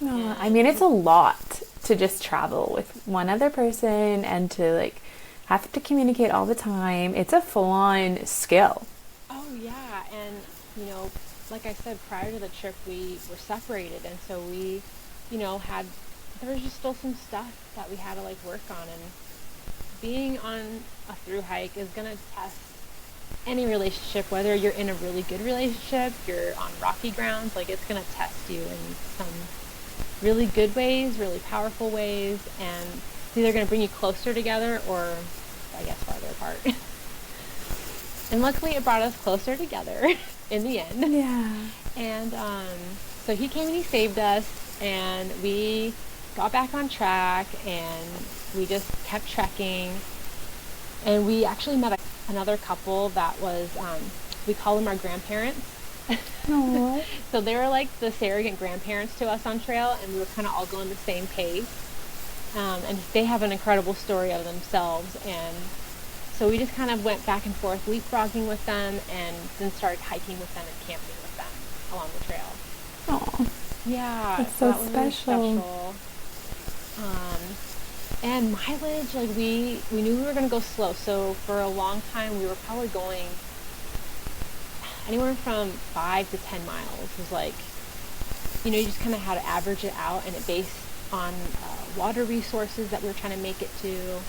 No, I mean, it's a lot to just travel with one other person and to like have to communicate all the time. It's a full-on skill. Oh yeah, and like I said, prior to the trip we were separated, and so we there was just still some stuff that we had to like work on, and being on a through hike is going to test any relationship, whether you're in a really good relationship, you're on rocky grounds, like it's going to test you in some really good ways, really powerful ways, and it's either going to bring you closer together or, I guess, farther apart. And luckily it brought us closer together in the end. Yeah. And so he came and he saved us, and we got back on track, and we just kept trekking, and we actually met another couple that was, we call them our grandparents. Aww. So they were like the surrogate grandparents to us on trail, and we were kind of all going the same pace. And they have an incredible story of themselves, and so we just kind of went back and forth leapfrogging with them, and then started hiking with them and camping with them along the trail. Aww. Yeah, That's so that was really special. special. And mileage, like we knew we were going to go slow. So for a long time, we were probably going anywhere from 5 to 10 miles. It was like, you just kind of had to average it out, and it based on water resources that we were trying to make it to,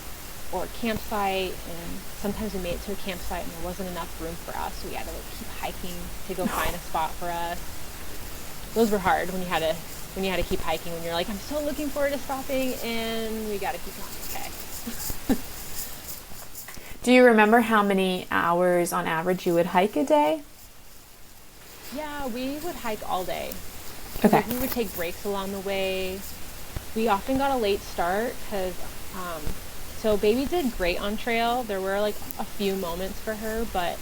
or campsite. And sometimes we made it to a campsite and there wasn't enough room for us, so we had to like keep hiking to go find a spot for us. Those were hard when you had to keep hiking, when you're like, I'm so looking forward to stopping, and we got to keep going. Okay. Do you remember how many hours on average you would hike a day? Yeah, we would hike all day. Okay. We would take breaks along the way. We often got a late start because, so baby did great on trail. There were like a few moments for her, but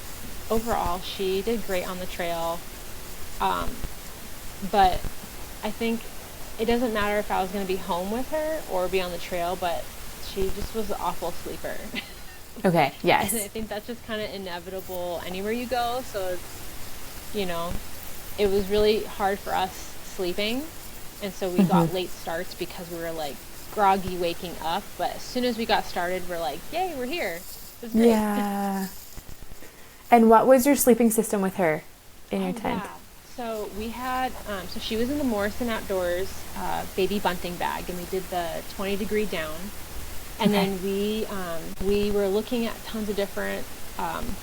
overall she did great on the trail. But I think it doesn't matter if I was going to be home with her or be on the trail, but she just was an awful sleeper. Okay, yes. And I think that's just kind of inevitable anywhere you go. So, it was really hard for us sleeping. And so we got late starts because we were like groggy waking up. But as soon as we got started, we're like, yay, we're here. It was great. Yeah. And what was your sleeping system with her in your tent? Yeah. So we had, so she was in the Morrison Outdoors baby bunting bag, and we did the 20-degree down. And then we were looking at tons of different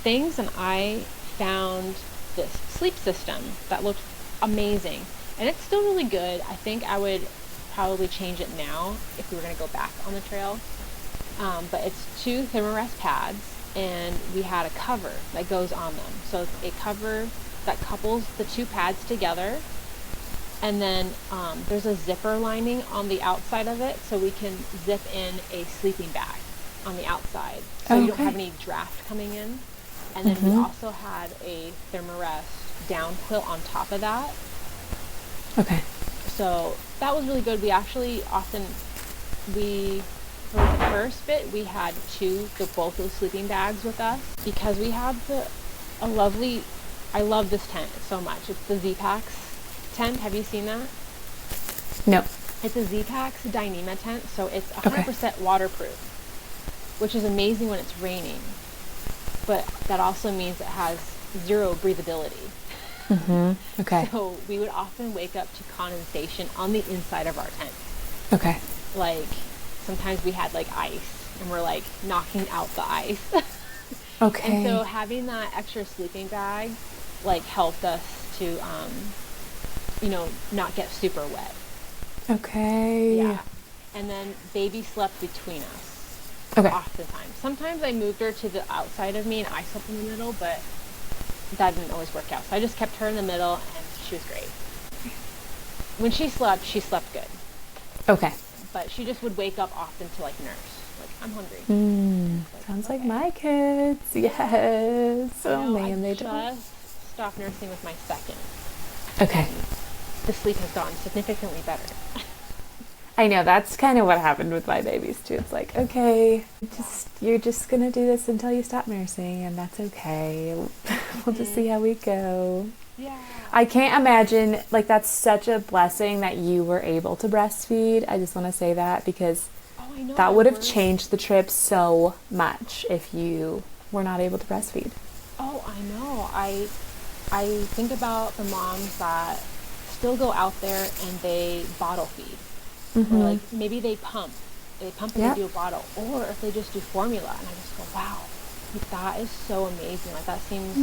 things, and I found this sleep system that looked amazing. And it's still really good. I think I would probably change it now if we were going to go back on the trail. But it's 2 Thermarest pads, and we had a cover that goes on them. So it's a cover that couples the 2 pads together, and then there's a zipper lining on the outside of it, so we can zip in a sleeping bag on the outside, so you don't have any draft coming in. And then we also had a Thermarest down quilt on top of that. Okay. So that was really good. We actually often, for the first bit, we had both those sleeping bags with us, because we had a lovely, I love this tent so much. It's the Z-Packs tent. Have you seen that? No. It's a Z-Packs Dyneema tent, so it's 100% waterproof, which is amazing when it's raining. but that also means it has zero breathability. Okay. So we would often wake up to condensation on the inside of our tent. Okay. Like sometimes we had like ice and we're like knocking out the ice. Okay. And so having that extra sleeping bag like helped us to not get super wet. Okay. Yeah. And then baby slept between us. Okay. Oftentimes. Sometimes I moved her to the outside of me and I slept in the middle, but that didn't always work out. So I just kept her in the middle and she was great. When she slept good. Okay. But she just would wake up often to like nurse. Like, I'm hungry. Sounds like my kids. Yes. Oh man, I they don't. just stopped nursing with my second. Okay. And the sleep has gone significantly better. I know, that's kind of what happened with my babies too. It's like, okay, you're just gonna do this until you stop nursing, and that's okay. We'll just see how we go. Yeah. I can't imagine, like, that's such a blessing that you were able to breastfeed. I just want to say that because that would have changed the trip so much if you were not able to breastfeed. Oh, I know. I think about the moms that still go out there and they bottle feed. Or like maybe they pump and they do a bottle, or if they just do formula, and I just go, wow, like, that is so amazing. Like that seems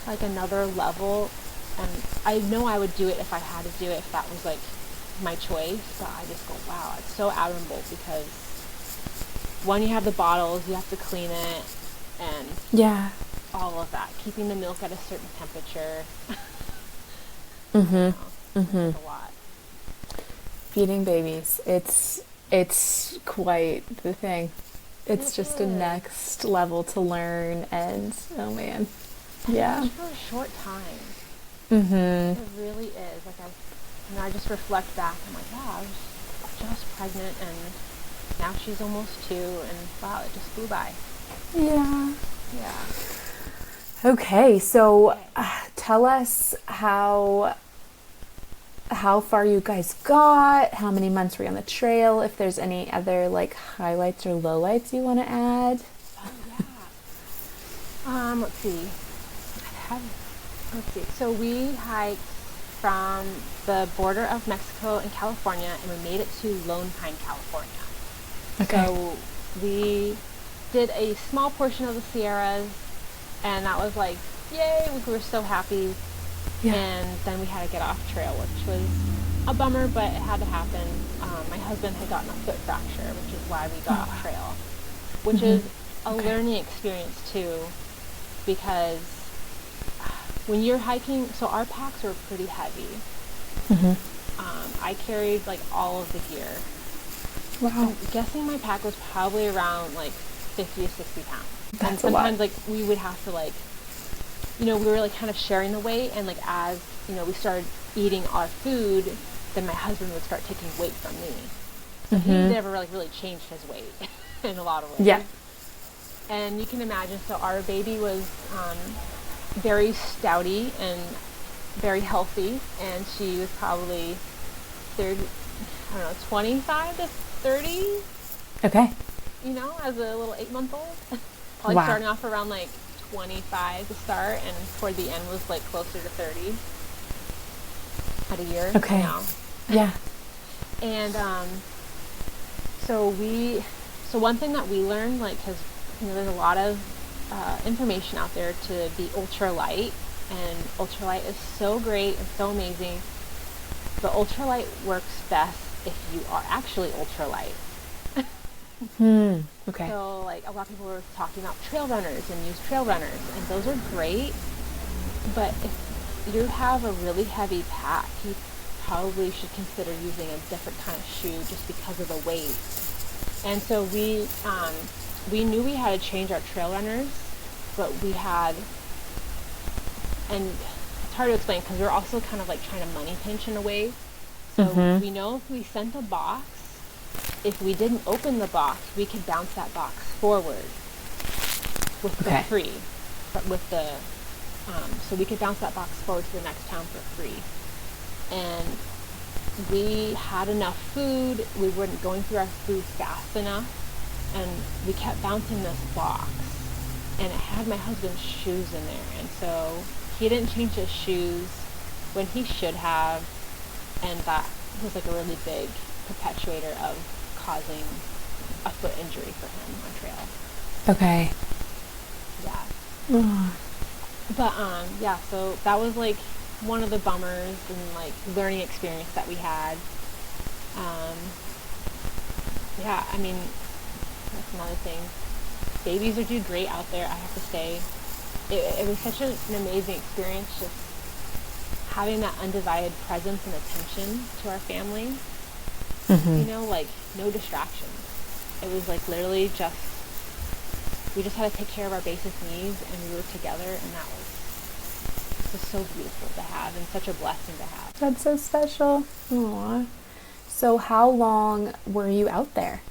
like another level, and I know I would do it if I had to do it, if that was like my choice, but I just go, wow, it's so admirable because one, you have the bottles, you have to clean it, and all of that, keeping the milk at a certain temperature. It's a lot. Feeding babies, it's quite the thing. It's just a next level to learn, and oh man, just for a short time. It really is. Like I just reflect back. I'm like, wow, I was just pregnant, and now she's almost 2, and wow, it just flew by. Yeah. Yeah. Okay, so tell us how far you guys got, how many months were you on the trail, if there's any other like highlights or lowlights you want to add. Let's see. So we hiked from the border of Mexico and California, and we made it to Lone Pine, California. Okay. So we did a small portion of the Sierras, and that was like, yay, we were so happy. Yeah. And then we had to get off trail, which was a bummer, but it had to happen. My husband had gotten a foot fracture, which is why we got off trail, which is a learning experience too, because when you're hiking, so our packs were pretty heavy. I carried like all of the gear. Wow. I'm guessing my pack was probably around like 50 to 60 pounds. That's and sometimes a lot. like we would have to like, we were like kind of sharing the weight, and like as we started eating our food, then my husband would start taking weight from me. So he never really changed his weight in a lot of ways. Yeah. And you can imagine, so our baby was very stouty and very healthy, and she was probably 25 to 30. Okay. As a little 8-month-old. Probably starting off around like 25 to start, and toward the end was like closer to 30 at a year. Okay. Yeah. And so one thing that we learned, like, because there's a lot of information out there to be ultralight, and ultralight is so great and so amazing, but ultralight works best if you are actually ultralight. Okay. So, like, a lot of people were talking about trail runners and use trail runners, and those are great, but if you have a really heavy pack, you probably should consider using a different kind of shoe just because of the weight. And so we knew we had to change our trail runners, but we had, and it's hard to explain because we're also kind of like trying to money pinch in a way. So we know if we sent a box, if we didn't open the box, we could bounce that box forward with the free, but with the, so we could bounce that box forward to the next town for free. And we had enough food, we weren't going through our food fast enough, and we kept bouncing this box. and it had my husband's shoes in there. And so he didn't change his shoes when he should have, and that was like a really big perpetuator of causing a foot injury for him on trail. Okay. Yeah. Oh. But yeah, so that was like one of the bummers and like learning experience that we had. Yeah, I mean, that's another thing. Babies are do great out there, I have to say. It was such an amazing experience, just having that undivided presence and attention to our family. You know, like no distractions. It was like literally just, we just had to take care of our basic needs, and we were together, and that was just so beautiful to have and such a blessing to have. That's so special. Aww. So how long were you out there?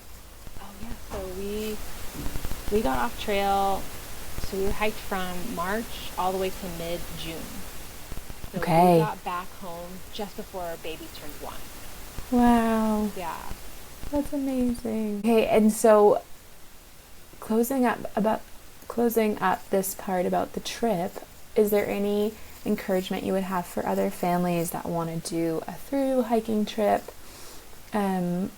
Oh yeah, so we got off trail, so we hiked from March all the way to mid-June. So Okay. we got back home just before our baby turned 1. Wow. Yeah. That's amazing. Okay, and so closing up this part about the trip, is there any encouragement you would have for other families that want to do a through hiking trip,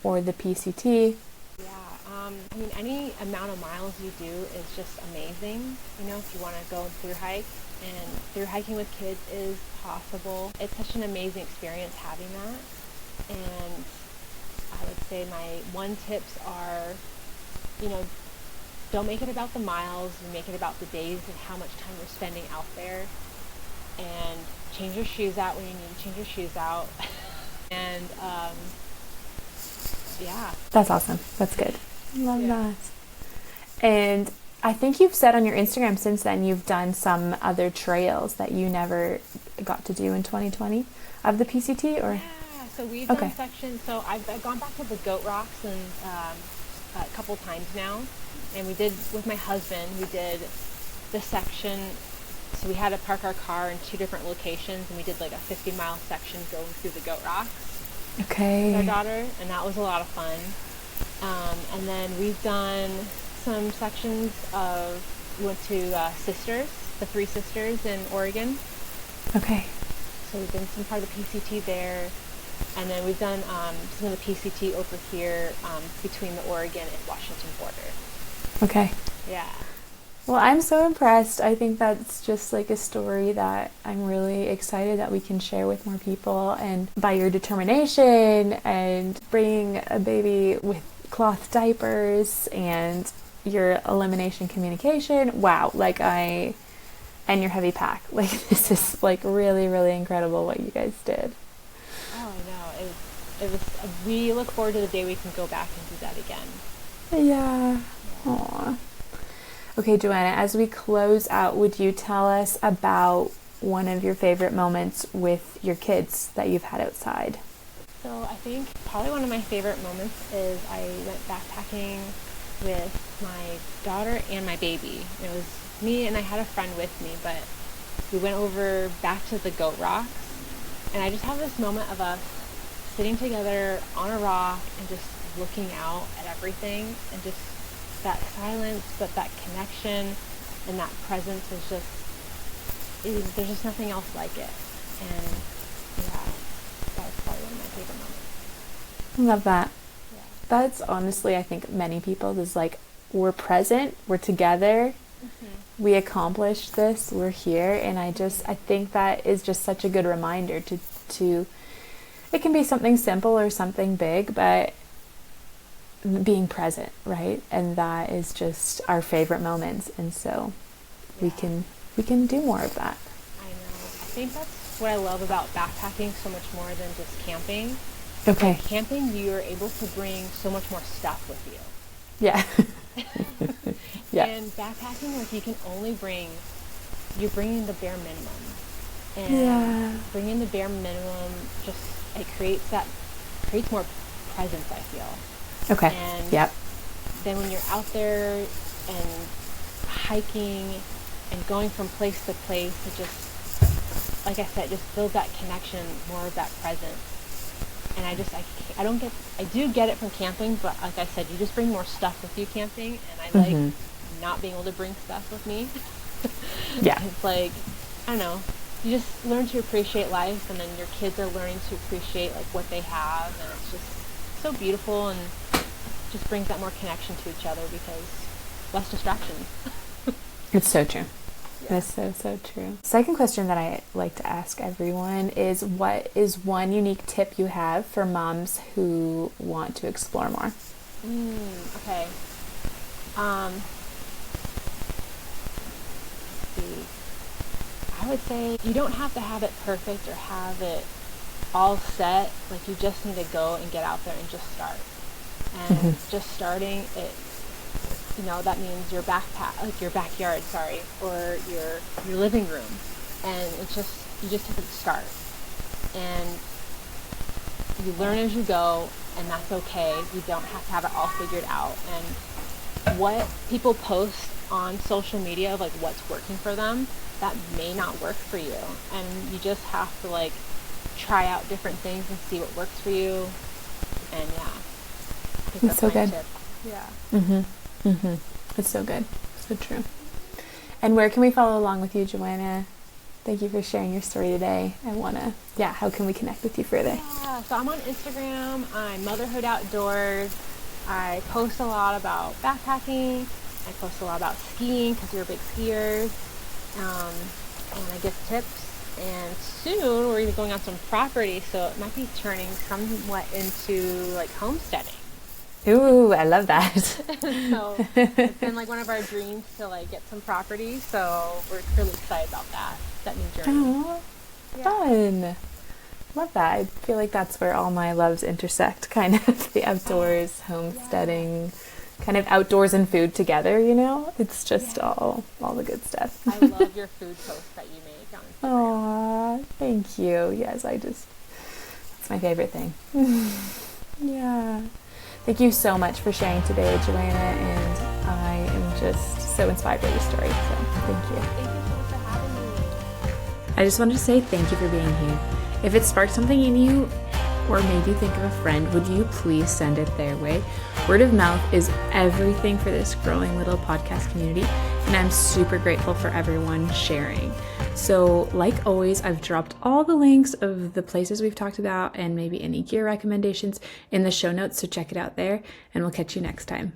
or the PCT? Yeah, I mean, any amount of miles you do is just amazing, you know, if you want to go and through hike. And through hiking with kids is possible. It's such an amazing experience having that. And I would say my one tips are, you know, don't make it about the miles, and make it about the days and how much time you're spending out there. And change your shoes out when you need to change your shoes out. And yeah. That's awesome. That's good. Love Yeah. that. And I think you've said on your Instagram since then you've done some other trails that you never got to do in 2020 of the PCT, or? Yeah, so we've Okay. done sections. So I've gone back to the Goat Rocks and a couple times now, and we did with my husband. We did the section. So we had to park our car in 2 different locations, and we did like a 50-mile section going through the Goat Rocks with our Okay. daughter, and that was a lot of fun. And then we've done some sections of, we went to Sisters, the 3 Sisters in Oregon. Okay. So we've done some part of the PCT there. And then we've done some of the PCT over here between the Oregon and Washington border. Okay. Yeah. Well, I'm so impressed. I think that's just like a story that I'm really excited that we can share with more people. And by your determination and bringing a baby with cloth diapers and your elimination communication, wow, and your heavy pack. Like, this is like really, really incredible what you guys did. Oh, I know. It was. We look forward to the day we can go back and do that again. Yeah. Aw. Okay, Joanna, as we close out, would you tell us about one of your favorite moments with your kids that you've had outside? So I think probably one of my favorite moments is I went backpacking with my daughter and my baby. It was me, and I had a friend with me, but we went over back to the Goat Rocks, and I just have this moment of us sitting together on a rock and just looking out at everything, and just that silence, but that connection and that presence is just, there's just nothing else like it. And yeah, that was probably one of my favorite moments. Love that. Yeah. That's honestly, I think many people is like, we're present, we're together, we accomplished this, we're here. And I think that is just such a good reminder to it can be something simple or something big, but being present, right? And that is just our favorite moments. And so we can do more of that. I know. I think that's what I love about backpacking so much more than just camping. Okay. Like camping, you're able to bring so much more stuff with you. Yeah. Yeah. And backpacking, like you're bringing the bare minimum. And Yeah. bringing the bare minimum just, it creates more presence, I feel. Okay. And Yep. then when you're out there and hiking and going from place to place, it just, like I said, just builds that connection, more of that presence. And I do get it from camping, but like I said, you just bring more stuff with you camping, and I like not being able to bring stuff with me. Yeah. It's like, I don't know, you just learn to appreciate life, and then your kids are learning to appreciate like what they have, and it's just so beautiful, and just brings that more connection to each other because less distractions. It's so true. Yeah. That's so true. Second question that I like to ask everyone is, what is one unique tip you have for moms who want to explore more? Okay. Let's see. I would say you don't have to have it perfect or have it all set. Like, you just need to go and get out there and just start. And just starting it, that means your backpack, like your backyard, or your living room. And you just have to start. And you learn as you go, and that's okay. You don't have to have it all figured out. And what people post on social media of like what's working for them, that may not work for you. And you just have to like try out different things and see what works for you. And yeah, I think that's so my good. tip. Yeah. It's so good. So true. And where can we follow along with you, Joanna? Thank you for sharing your story today. How can we connect with you further? Yeah, so I'm on Instagram. I'm Motherhood Outdoors. I post a lot about backpacking. I post a lot about skiing because we're big skiers. And I give tips. And soon we're going to be going on some property, so it might be turning somewhat into like homesteading. Ooh, I love that. So it's been like one of our dreams to like get some property. So we're really excited about that new journey. Oh, fun. Love that. I feel like that's where all my loves intersect, kind of the outdoors, homesteading, kind of outdoors and food together, It's just all the good stuff. I love your food posts that you make on Instagram. Aw, thank you. Yes, it's my favorite thing. Yeah. Thank you so much for sharing today, Joanna, and I am just so inspired by your story, so thank you. Thank you so much for having me. I just wanted to say thank you for being here. If it sparked something in you, or made you think of a friend, would you please send it their way? Word of mouth is everything for this growing little podcast community, and I'm super grateful for everyone sharing. So, like always, I've dropped all the links of the places we've talked about and maybe any gear recommendations in the show notes, so check it out there, and we'll catch you next time.